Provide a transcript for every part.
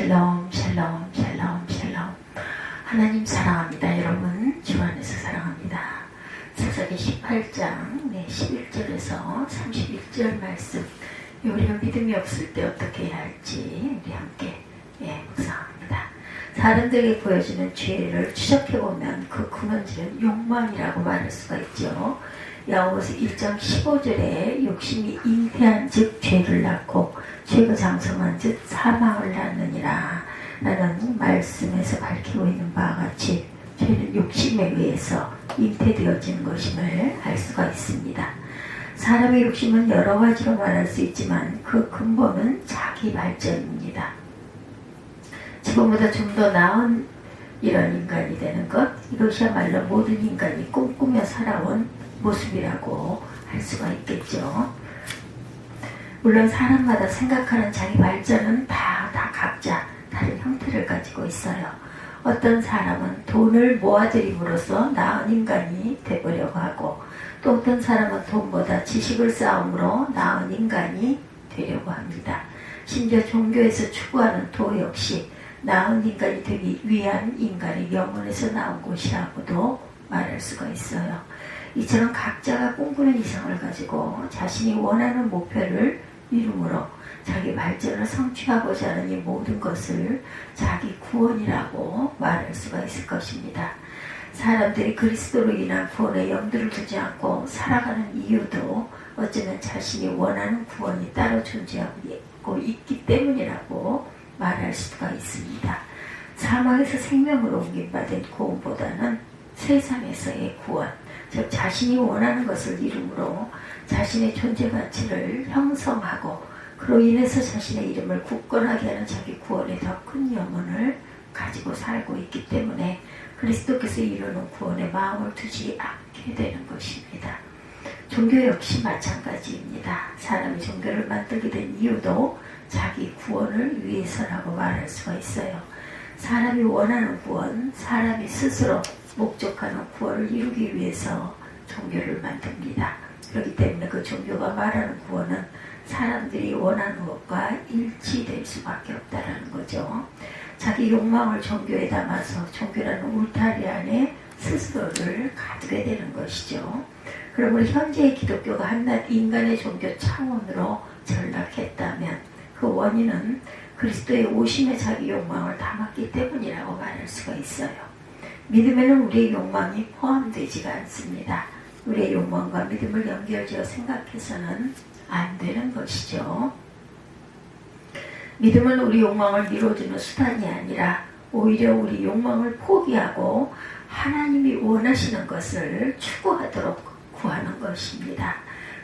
샬롬 샬롬 샬롬 샬롬. 하나님 사랑합니다. 여러분 주 안에서 사랑합니다. 사사기 18장 11절에서 31절 말씀, 우리가 믿음이 없을 때 어떻게 해야 할지 우리 함께 묵상합니다. 사람들에게 보여주는 죄를 추적해보면 그 근원지는 욕망이라고 말할 수가 있죠. 야고보서 1장 15절에 욕심이 잉태한 즉 죄를 낳고 죄가 장성한 즉 사망을 낳느니라 라는 말씀에서 밝히고 있는 바와 같이 죄는 욕심에 의해서 잉태되어지는 것임을 알 수가 있습니다. 사람의 욕심은 여러 가지로 말할 수 있지만 그 근본은 자기 발전입니다. 지금보다 좀 더 나은 이런 인간이 되는 것, 이것이야말로 모든 인간이 꿈꾸며 살아온 모습이라고 할 수가 있겠죠. 물론 사람마다 생각하는 자기 발전은 다 각자 다른 형태를 가지고 있어요. 어떤 사람은 돈을 모아들임으로써 나은 인간이 되보려고 하고, 또 어떤 사람은 돈보다 지식을 쌓음으로 나은 인간이 되려고 합니다. 심지어 종교에서 추구하는 도 역시 나은 인간이 되기 위한 인간의 영혼에서 나온 것이라고도 말할 수가 있어요. 이처럼 각자가 꿈꾸는 이상을 가지고 자신이 원하는 목표를 이루므로 자기 발전을 성취하고자 하는 이 모든 것을 자기 구원이라고 말할 수가 있을 것입니다. 사람들이 그리스도로 인한 구원에 염두를 두지 않고 살아가는 이유도 어쩌면 자신이 원하는 구원이 따로 존재하고 있기 때문이라고 말할 수가 있습니다. 사망에서 생명으로 옮김받은 구원보다는 세상에서의 구원, 즉 자신이 원하는 것을 이루므로 자신의 존재 가치를 형성하고 그로 인해서 자신의 이름을 굳건하게 하는 자기 구원에 더 큰 염원을 가지고 살고 있기 때문에 그리스도께서 이루는 구원에 마음을 두지 않게 되는 것입니다. 종교 역시 마찬가지입니다. 사람이 종교를 만들게 된 이유도 자기 구원을 위해서라고 말할 수가 있어요. 사람이 원하는 구원, 사람이 스스로 목적하는 구원을 이루기 위해서 종교를 만듭니다. 그렇기 때문에 그 종교가 말하는 구원은 사람들이 원하는 것과 일치될 수밖에 없다는 거죠. 자기 욕망을 종교에 담아서 종교라는 울타리 안에 스스로를 가두게 되는 것이죠. 그러므로 현재의 기독교가 한낱 인간의 종교 차원으로 전락했다면 그 원인은 그리스도의 오심에 자기 욕망을 담았기 때문이라고 말할 수가 있어요. 믿음에는 우리의 욕망이 포함되지가 않습니다. 우리의 욕망과 믿음을 연결지어 생각해서는 안 되는 것이죠. 믿음은 우리 욕망을 이루어주는 수단이 아니라 오히려 우리 욕망을 포기하고 하나님이 원하시는 것을 추구하도록 구하는 것입니다.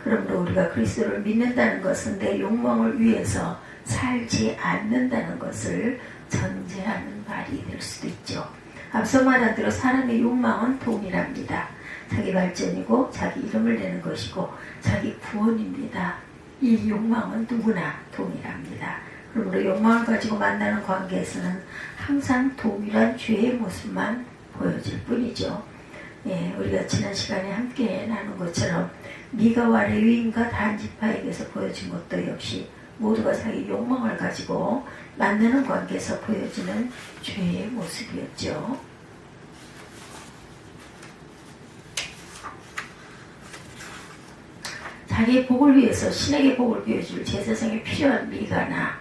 그러므로 우리가 그리스도를 믿는다는 것은 내 욕망을 위해서 살지 않는다는 것을 전제하는 말이 될 수도 있죠. 앞서 말한 대로 사람의 욕망은 돈이랍니다. 자기 발전이고 자기 이름을 내는 것이고 자기 구원입니다. 이 욕망은 누구나 돈이랍니다. 그러므로 욕망을 가지고 만나는 관계에서는 항상 동일한 죄의 모습만 보여질 뿐이죠. 우리가 지난 시간에 함께 나눈 것처럼 미가와 레위인과 단지파에게서 보여진 것도 역시 모두가 자기 욕망을 가지고 만나는 관계에서 보여지는 죄의 모습이었죠. 자기의 복을 위해서 신에게 복을 비워줄 제사장이 필요한 미가나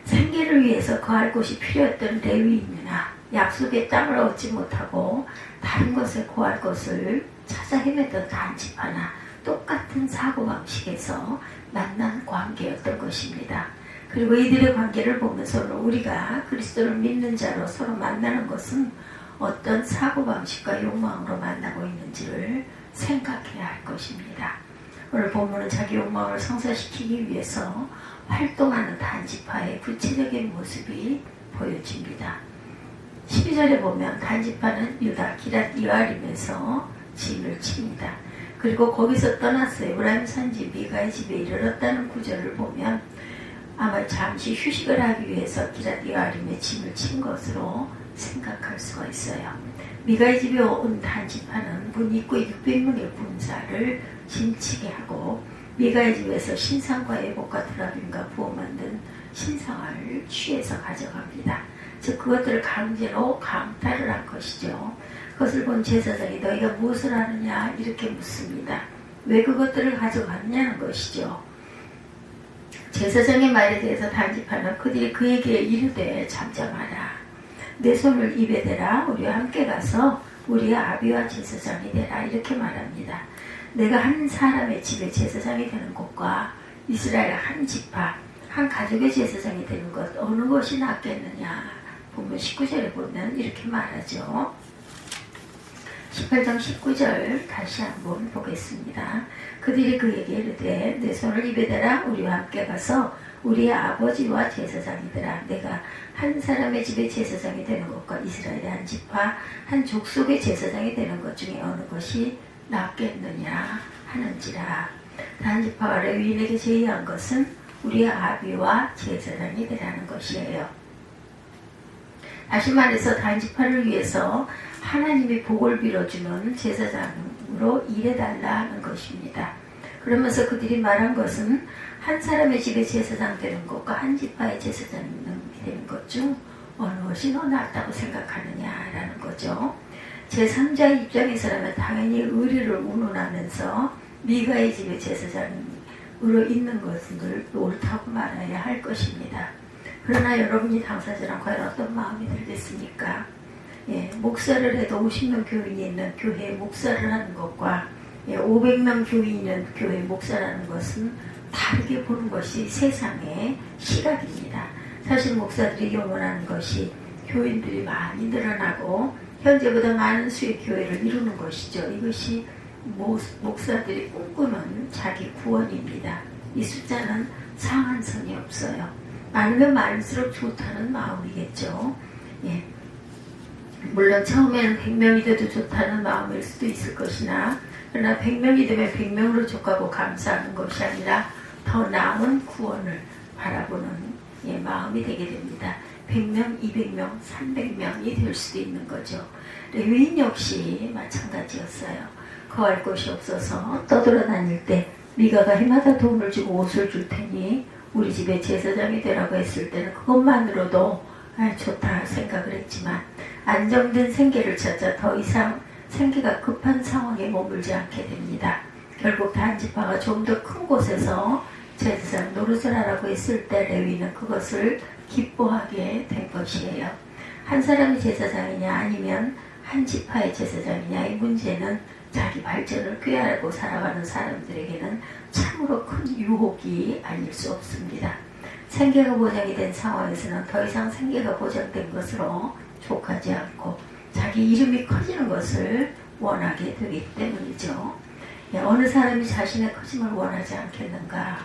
생계를 위해서 거할 곳이 필요했던 레위인이나 약속의 땅을 얻지 못하고 다른 것에 구할 것을 찾아 헤맸던 단지파나 똑같은 사고방식에서 만난 관계였던 것입니다. 그리고 이들의 관계를 보면서 우리가 그리스도를 믿는 자로 서로 만나는 것은 어떤 사고방식과 욕망으로 만나고 있는지를 생각해야 할 것입니다. 오늘 본문은 자기 욕망을 성사시키기 위해서 활동하는 단지파의 구체적인 모습이 보여집니다. 12절에 보면 단지파는 유다 기랏 여아림에서 진을 칩니다. 그리고 거기서 떠나서 에브라임 산지 미가의 집에 이르렀다는 구절을 보면 아마 잠시 휴식을 하기 위해서 기랏 여아림에 진을 친 것으로 생각할 수가 있어요. 미가의 집에 온 단지파는 문 입구 600명의 군사를 진치게 하고 미가의 집에서 신상과 예복과 드라빔과 부어 만든 신상을 취해서 가져갑니다. 즉 그것들을 강제로 강탈을 한 것이죠. 그것을 본 제사장이 너희가 무엇을 하느냐 이렇게 묻습니다. 왜 그것들을 가져갔냐는 것이죠. 제사장의 말에 대해서 단지파는 그들이 그에게 이르되 잠잠하라. 내 손을 입에 대라. 우리와 함께 가서 우리의 아비와 제사장이 되라. 이렇게 말합니다. 내가 한 사람의 집에 제사장이 되는 것과 이스라엘 한 지파, 한 가족의 제사장이 되는 것 어느 것이 낫겠느냐. 본문 19절에 보면 이렇게 말하죠. 18장 19절 다시 한번 보겠습니다. 그들이 그에게 이르되 내 손을 입에 대라. 우리와 함께 가서 우리의 아버지와 제사장이더라. 내가 한 사람의 집에 제사장이 되는 것과 이스라엘의 한 지파 한 족속의 제사장이 되는 것 중에 어느 것이 낫겠느냐 하는지라. 단 지파가 레위인에게 제의한 것은 우리의 아비와 제사장이 되라는 것이에요. 다시 말해서 단 지파를 위해서 하나님이 복을 빌어주는 제사장으로 일해달라는 것입니다. 그러면서 그들이 말한 것은 한 사람의 집에 제사장 되는 것과 한 지파의 제사장 되는 것 중 어느 것이 더 낫다고 생각하느냐라는 거죠. 제3자의 입장에서라면 당연히 의리를 운운하면서 미가의 집에 제사장으로 있는 것을 옳다고 말해야 할 것입니다. 그러나 여러분이 당사자랑 과연 어떤 마음이 들겠습니까? 목사를 해도 50명 교인이 있는 교회에 목사를 하는 것과 500명 교인이 있는 교회 목사라는 것은 다르게 보는 것이 세상의 시각입니다. 사실 목사들이 영원하는 것이 교인들이 많이 늘어나고 현재보다 많은 수의 교회를 이루는 것이죠. 이것이 목사들이 꿈꾸는 자기 구원입니다. 이 숫자는 상한선이 없어요. 많으면 많을수록 좋다는 마음이겠죠. 물론 처음에는 100명이 돼도 좋다는 마음일 수도 있을 것이나 그러나 100명이 되면 100명으로 족하고 감사하는 것이 아니라 더 나은 구원을 바라보는 마음이 되게 됩니다. 100명, 200명, 300명이 될 수도 있는 거죠. 레위인 역시 마찬가지였어요. 거할 곳이 없어서 떠돌아다닐 때 미가가 해마다 돈을 주고 옷을 줄 테니 우리 집에 제사장이 되라고 했을 때는 그것만으로도 좋다 생각을 했지만 안정된 생계를 찾아 더 이상 생계가 급한 상황에 머물지 않게 됩니다. 결국 단지파가 좀 더 큰 곳에서 제사장 노릇을 하라고 했을 때 레위는 그것을 기뻐하게 된 것이에요. 한 사람이 제사장이냐 아니면 한 지파의 제사장이냐 이 문제는 자기 발전을 꾀하고 살아가는 사람들에게는 참으로 큰 유혹이 아닐 수 없습니다. 생계가 보장이 된 상황에서는 더 이상 생계가 보장된 것으로 족하지 않고 자기 이름이 커지는 것을 원하게 되기 때문이죠. 어느 사람이 자신의 커짐을 원하지 않겠는가?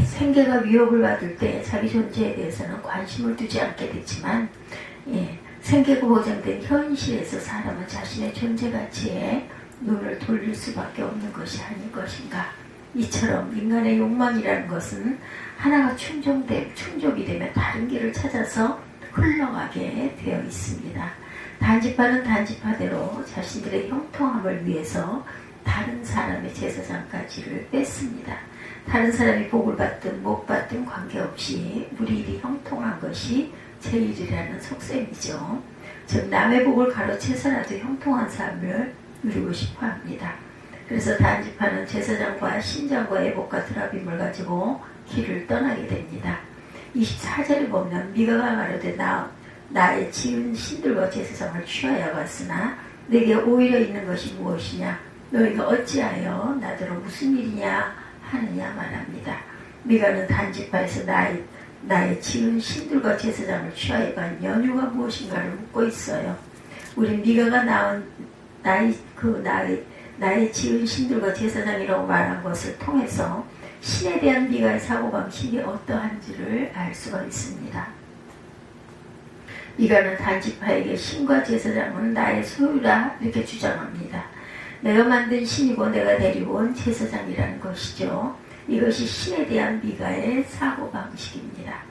생계가 위협을 받을 때 자기 존재에 대해서는 관심을 두지 않게 되지만 생계가 보장된 현실에서 사람은 자신의 존재 가치에 눈을 돌릴 수밖에 없는 것이 아닐 것인가. 이처럼 인간의 욕망이라는 것은 하나가 충족이 되면 다른 길을 찾아서 흘러가게 되어 있습니다. 단지파는 단지파대로 자신들의 형통함을 위해서 다른 사람의 제사장까지를 뺐습니다. 다른 사람이 복을 받든 못 받든 관계없이 우리 일이 형통한 것이 제 일이라는 속셈이죠. 즉 남의 복을 가로채서라도 형통한 삶을 누리고 싶어 합니다. 그래서 단지파는 제사장과 신장과의 복과 드라빔을 가지고 길을 떠나게 됩니다. 24절에 보면 미가가 가로되 나의 지은 신들과 제사장을 취하여 갔으나 내게 오히려 있는 것이 무엇이냐 너희가 어찌하여 나더러 무슨 일이냐 하느냐 말합니다. 미가는 단지파에서 나의 지은 신들과 제사장을 취하여 간 연유가 무엇인가를 묻고 있어요. 우리 미가가 낳은 나의 지은 신들과 제사장이라고 말한 것을 통해서 신에 대한 미가의 사고방식이 어떠한지를 알 수가 있습니다. 미가는 단지파에게 신과 제사장은 나의 소유라 이렇게 주장합니다. 내가 만든 신이고 내가 데리고 온 제사장이라는 것이죠. 이것이 신에 대한 미가의 사고방식입니다.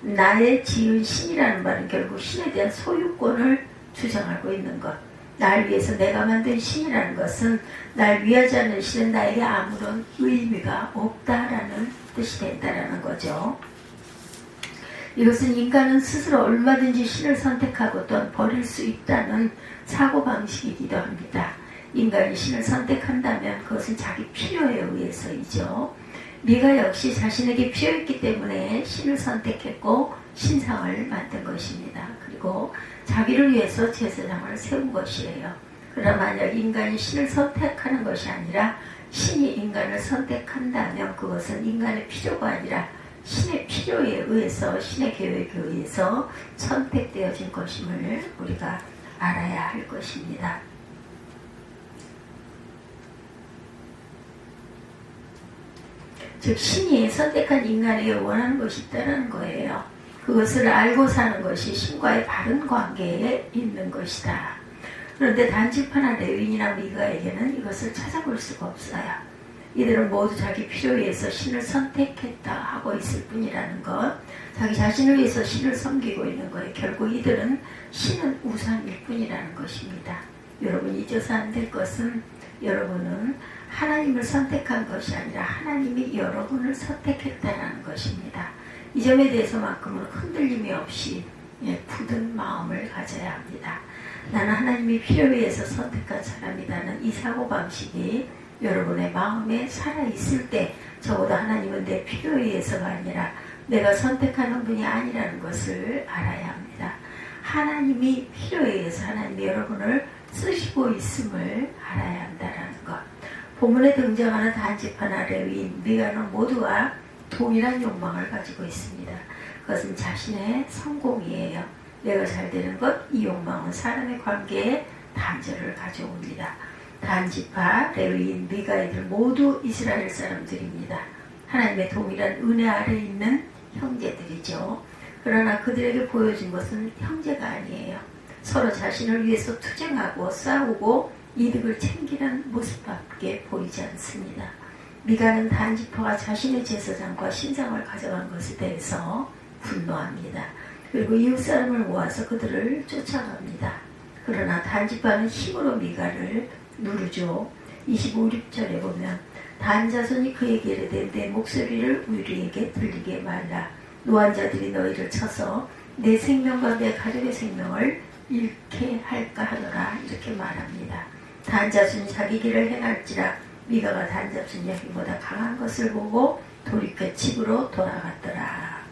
나의 지은 신이라는 말은 결국 신에 대한 소유권을 주장하고 있는 것. 날 위해서 내가 만든 신이라는 것은 날 위하지 않는 신은 나에게 아무런 의미가 없다라는 뜻이 된다라는 거죠. 이것은 인간은 스스로 얼마든지 신을 선택하고 또한 버릴 수 있다는 사고방식이기도 합니다. 인간이 신을 선택한다면 그것은 자기 필요에 의해서이죠. 미가 역시 자신에게 필요했기 때문에 신을 선택했고 신상을 만든 것입니다. 그리고 자기를 위해서 제사장을 세운 것이에요. 그러나 만약 인간이 신을 선택하는 것이 아니라 신이 인간을 선택한다면 그것은 인간의 필요가 아니라 신의 필요에 의해서, 신의 계획에 의해서 선택되어진 것임을 우리가 알아야 할 것입니다. 즉 신이 선택한 인간에게 원하는 것이 있다는 거예요. 그것을 알고 사는 것이 신과의 바른 관계에 있는 것이다. 그런데 단지파나 레위인이나 미가에게는 이것을 찾아볼 수가 없어요. 이들은 모두 자기 필요에 의해서 신을 선택했다 하고 있을 뿐이라는 것, 자기 자신을 위해서 신을 섬기고 있는 거예요. 결국 이들은 신은 우상일 뿐이라는 것입니다. 여러분 잊어서 안 될 것은 여러분은 하나님을 선택한 것이 아니라 하나님이 여러분을 선택했다는 것입니다. 이 점에 대해서만큼은 흔들림이 없이 굳은 마음을 가져야 합니다. 나는 하나님이 필요에 의해서 선택한 사람이라는 이 사고방식이 여러분의 마음에 살아있을 때 적어도 하나님은 내 필요에 의해서가 아니라 내가 선택하는 분이 아니라는 것을 알아야 합니다. 하나님이 필요에 의해서 하나님이 여러분을 쓰시고 있음을 알아야 한다는 것. 본문에 등장하는 단지파나 레위인, 미가는 모두가 동일한 욕망을 가지고 있습니다. 그것은 자신의 성공이에요. 내가 잘 되는 것, 이 욕망은 사람의 관계에 단절을 가져옵니다. 단지파, 레위인, 미가이들 모두 이스라엘 사람들입니다. 하나님의 동일한 은혜 아래 있는 형제들이죠. 그러나 그들에게 보여준 것은 형제가 아니에요. 서로 자신을 위해서 투쟁하고 싸우고 이득을 챙기는 모습밖에 보이지 않습니다. 미가는 단지파가 자신의 제사장과 신상을 가져간 것에 대해서 분노합니다. 그리고 이웃 사람을 모아서 그들을 쫓아갑니다. 그러나 단지파는 힘으로 미가를 누르죠. 25, 6절에 보면 단 자손이 그에게 이르되 내 목소리를 우리에게 들리게 말라. 노한 자들이 너희를 쳐서 내 생명과 내 가족의 생명을 잃게 할까 하노라. 이렇게 말합니다. 단 자손이 자기 길을 행할지라 미가가 단 자손 여기보다 강한 것을 보고 돌이켜 집으로 돌아갔더라.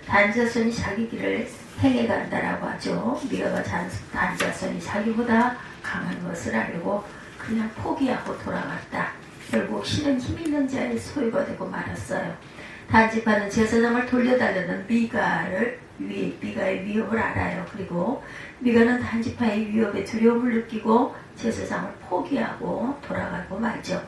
단 자손이 자기 길을 행해간다라고 하죠. 미가가 단 자손이 자기보다 강한 것을 알고 그냥 포기하고 돌아갔다. 결국 신은 힘 있는 자의 소유가 되고 말았어요. 단지파는 제사장을 돌려달라는 미가의 위협을 알아요. 그리고 미가는 단지파의 위협에 두려움을 느끼고 제사장을 포기하고 돌아가고 말죠.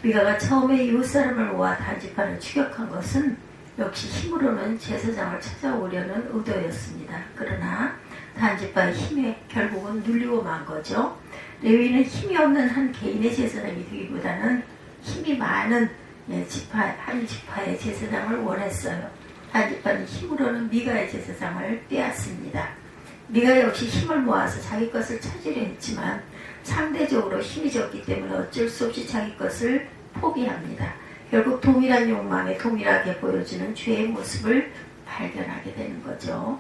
미가가 처음에 이웃 사람을 모아 단지파를 추격한 것은 역시 힘으로는 제사장을 찾아오려는 의도였습니다. 그러나 단지파의 힘에 결국은 눌리고 만 거죠. 레위는 힘이 없는 한 개인의 제사장이 되기보다는 힘이 많은 한 지파의 제사장을 원했어요. 단지파는 힘으로는 미가의 제사장을 빼앗습니다. 미가 역시 힘을 모아서 자기 것을 찾으려 했지만 상대적으로 힘이 적기 때문에 어쩔 수 없이 자기 것을 포기합니다. 결국 동일한 욕망에 동일하게 보여주는 죄의 모습을 발견하게 되는 거죠.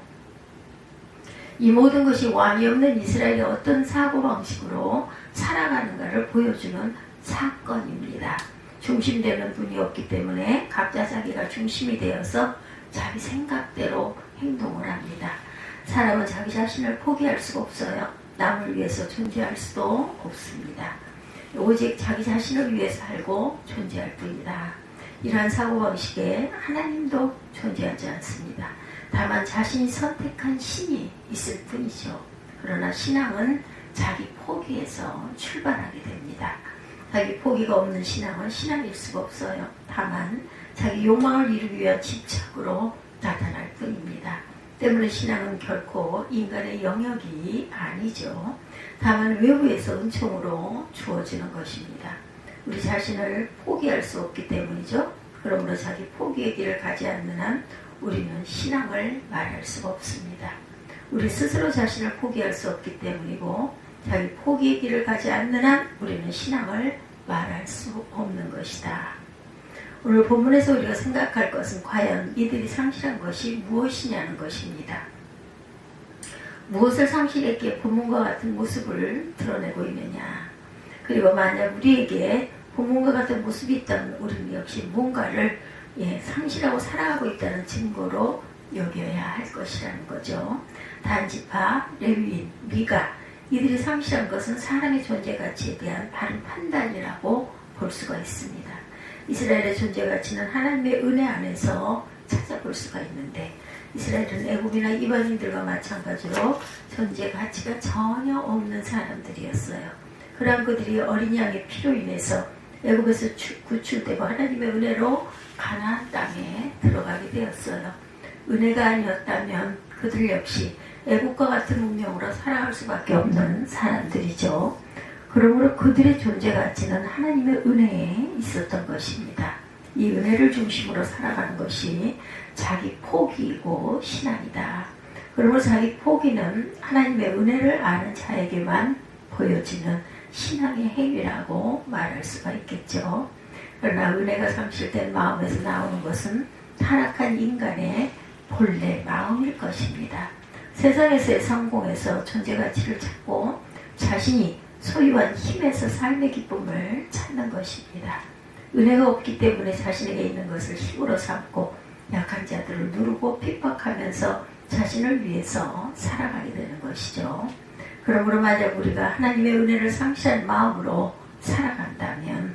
이 모든 것이 왕이 없는 이스라엘이 어떤 사고방식으로 살아가는가를 보여주는 사건입니다. 중심되는 분이 없기 때문에 각자 자기가 중심이 되어서 자기 생각대로 행동을 합니다. 사람은 자기 자신을 포기할 수가 없어요. 남을 위해서 존재할 수도 없습니다. 오직 자기 자신을 위해 살고 존재할 뿐이다. 이러한 사고방식에 하나님도 존재하지 않습니다. 다만 자신이 선택한 신이 있을 뿐이죠. 그러나 신앙은 자기 포기에서 출발하게 됩니다. 자기 포기가 없는 신앙은 신앙일 수가 없어요. 다만 자기 욕망을 이루기 위한 집착으로 나타날 뿐입니다. 때문에 신앙은 결코 인간의 영역이 아니죠. 다만 외부에서 은총으로 주어지는 것입니다. 우리 자신을 포기할 수 없기 때문이죠. 그러므로 자기 포기의 길을 가지 않는 한 우리는 신앙을 말할 수가 없습니다. 우리 스스로 자신을 포기할 수 없기 때문이고 자기 포기의 길을 가지 않는 한 우리는 신앙을 말할 수 없는 것이다. 오늘 본문에서 우리가 생각할 것은 과연 이들이 상실한 것이 무엇이냐는 것입니다. 무엇을 상실했기에 본문과 같은 모습을 드러내고 있느냐. 그리고 만약 우리에게 본문과 같은 모습이 있다면 우리는 역시 뭔가를 상실하고 살아가고 있다는 증거로 여겨야 할 것이라는 거죠. 단지파, 레위인, 미가 이들이 상실한 것은 사람의 존재 가치에 대한 바른 판단이라고 볼 수가 있습니다. 이스라엘의 존재 가치는 하나님의 은혜 안에서 찾아볼 수가 있는데 이스라엘은 애굽이나 이방인들과 마찬가지로 존재 가치가 전혀 없는 사람들이었어요. 그러한 그들이 어린 양의 피로 인해서 애굽에서 구출되고 하나님의 은혜로 가나안 땅에 들어가게 되었어요. 은혜가 아니었다면 그들 역시 애국과 같은 운명으로 살아갈 수밖에 없는 사람들이죠. 그러므로 그들의 존재 가치는 하나님의 은혜에 있었던 것입니다. 이 은혜를 중심으로 살아가는 것이 자기 포기이고 신앙이다. 그러므로 자기 포기는 하나님의 은혜를 아는 자에게만 보여지는 신앙의 행위라고 말할 수가 있겠죠. 그러나 은혜가 상실된 마음에서 나오는 것은 타락한 인간의 본래 마음일 것입니다. 세상에서의 성공에서 존재 가치를 찾고 자신이 소유한 힘에서 삶의 기쁨을 찾는 것입니다. 은혜가 없기 때문에 자신에게 있는 것을 힘으로 삼고 약한 자들을 누르고 핍박하면서 자신을 위해서 살아가게 되는 것이죠. 그러므로 만약 우리가 하나님의 은혜를 상실한 마음으로 살아간다면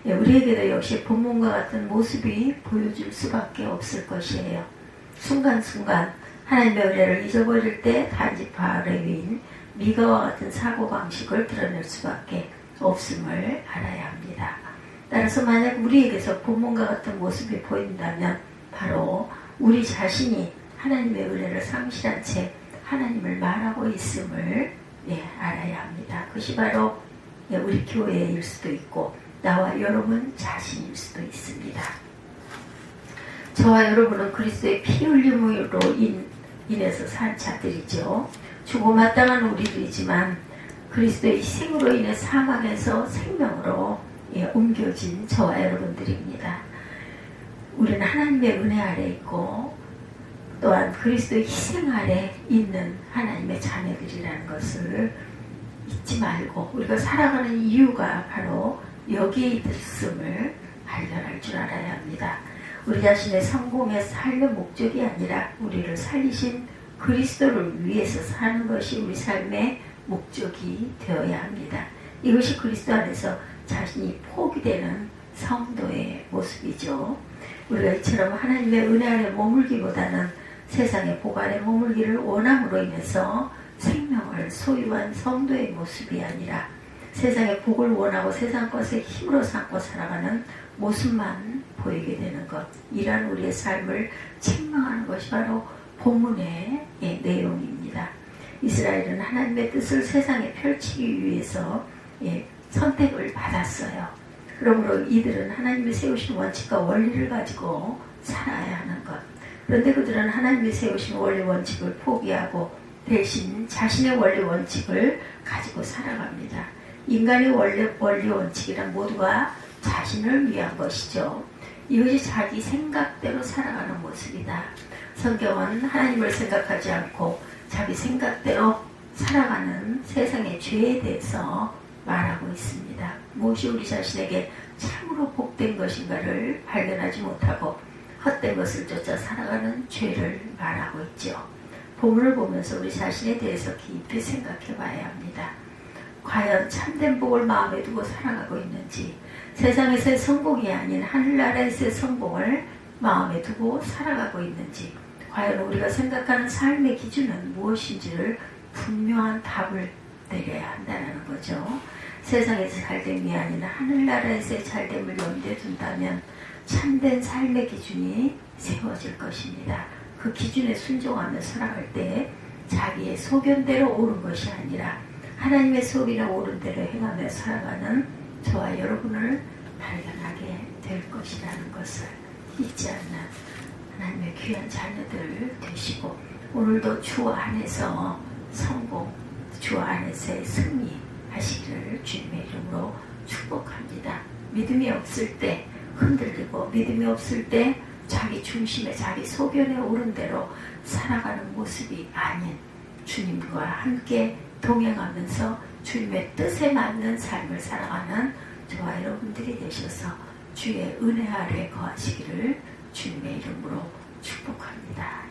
우리에게도 역시 본문과 같은 모습이 보여줄 수밖에 없을 것이에요. 순간순간 하나님의 은혜를 잊어버릴 때 단지파, 레위인, 미가와 같은 사고방식을 드러낼 수밖에 없음을 알아야 합니다. 따라서 만약 우리에게서 본문과 같은 모습이 보인다면 바로 우리 자신이 하나님의 은혜를 상실한 채 하나님을 말하고 있음을 알아야 합니다. 그것이 바로 우리 교회일 수도 있고 나와 여러분 자신일 수도 있습니다. 저와 여러분은 그리스도의 피 흘림으로 인해서 산 자들이죠. 죽어 마땅한 우리들이지만 그리스도의 희생으로 인해 사망에서 생명으로 옮겨진 저와 여러분들입니다. 우리는 하나님의 은혜 아래 있고 또한 그리스도의 희생 아래 있는 하나님의 자녀들이라는 것을 잊지 말고 우리가 살아가는 이유가 바로 여기에 있음을 발견할 줄 알아야 합니다. 우리 자신의 성공의 삶의 목적이 아니라 우리를 살리신 그리스도를 위해서 사는 것이 우리 삶의 목적이 되어야 합니다. 이것이 그리스도 안에서 자신이 포기되는 성도의 모습이죠. 우리가 이처럼 하나님의 은혜 안에 머물기보다는 세상의 복 안에 머물기를 원함으로 인해서 생명을 소유한 성도의 모습이 아니라 세상의 복을 원하고 세상 것에 힘으로 삼고 살아가는 모습만 보이게 되는 것, 이러한 우리의 삶을 책망하는 것이 바로 본문의 내용입니다. 이스라엘은 하나님의 뜻을 세상에 펼치기 위해서 선택을 받았어요. 그러므로 이들은 하나님이 세우신 원칙과 원리를 가지고 살아야 하는 것. 그런데 그들은 하나님이 세우신 원리 원칙을 포기하고 대신 자신의 원리 원칙을 가지고 살아갑니다. 인간의 원리 원칙이란 모두가 자신을 위한 것이죠. 이것이 자기 생각대로 살아가는 모습이다. 성경은 하나님을 생각하지 않고 자기 생각대로 살아가는 세상의 죄에 대해서 말하고 있습니다. 무엇이 우리 자신에게 참으로 복된 것인가를 발견하지 못하고 헛된 것을 쫓아 살아가는 죄를 말하고 있죠. 본문을 보면서 우리 자신에 대해서 깊이 생각해 봐야 합니다. 과연 참된 복을 마음에 두고 살아가고 있는지, 세상에서의 성공이 아닌 하늘나라에서의 성공을 마음에 두고 살아가고 있는지, 과연 우리가 생각하는 삶의 기준은 무엇인지를 분명한 답을 내려야 한다는 거죠. 세상에서 잘됨이 아닌 하늘나라에서의 잘됨을 염두에 둔다면 참된 삶의 기준이 세워질 것입니다. 그 기준에 순종하며 살아갈 때 자기의 소견대로 옳은 것이 아니라 하나님의 속이나 옳은 대로 행하며 살아가는 저와 여러분을 발견하게 될 것이라는 것을 잊지 않는 하나님의 귀한 자녀들 되시고, 오늘도 주 안에서 성공, 주 안에서의 승리 하시기를 주님의 이름으로 축복합니다. 믿음이 없을 때 흔들리고 믿음이 없을 때 자기 중심에 자기 소견에 오른 대로 살아가는 모습이 아닌 주님과 함께 동행하면서 주님의 뜻에 맞는 삶을 살아가는 저와 여러분들이 되셔서 주의 은혜 아래 거하시기를 주님의 이름으로 축복합니다.